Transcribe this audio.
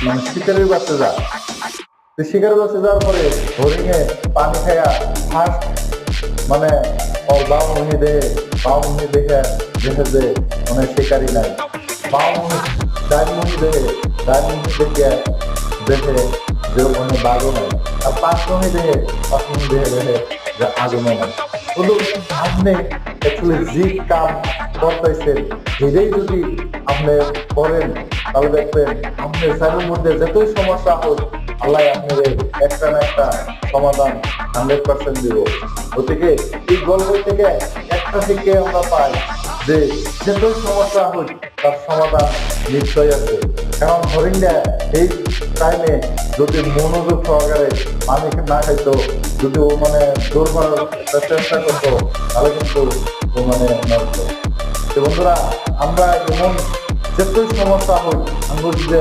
মানে শিকারের বাচ্চা যায়। তো শিকারের বাচ্চা যাওয়ার পরে হরিণে পানি খায়া ফার্স্ট মানে ওর বামুনি দেখে দেখে যে মানে শিকারি নাই, বামুনি ডাইমুনি দেখে দেখে যে ওখানে বাঘও নাই, আর পাঁচমুনি দেখে যে আগুনও নাই। কিন্তু আপনি অ্যাকচুয়ালি যে কাম করতেছেন সেটাই যদি আপনি করেন তাহলে দেখবেন আপনার চারির মধ্যে যতই সমস্যা হোক আল্লাহ আপনাদের একটা না একটা সমাধান 100% দিব। গতিকে এই গল্প থেকে একটা থেকে আমরা পাই যে যতই সমস্যা হোক তার সমাধান নিশ্চয় আছে। কারণ হরিণটা এই টাইমে যদি মনোযোগ সহকারে পানি না খাইতো, যদি ও মানে দৌড় মারার চেষ্টা করতো তাহলে কিন্তু ও মানে নড়তো। তো বন্ধুরা আমরা এমন যতই সমস্যা হোক আমরা যদি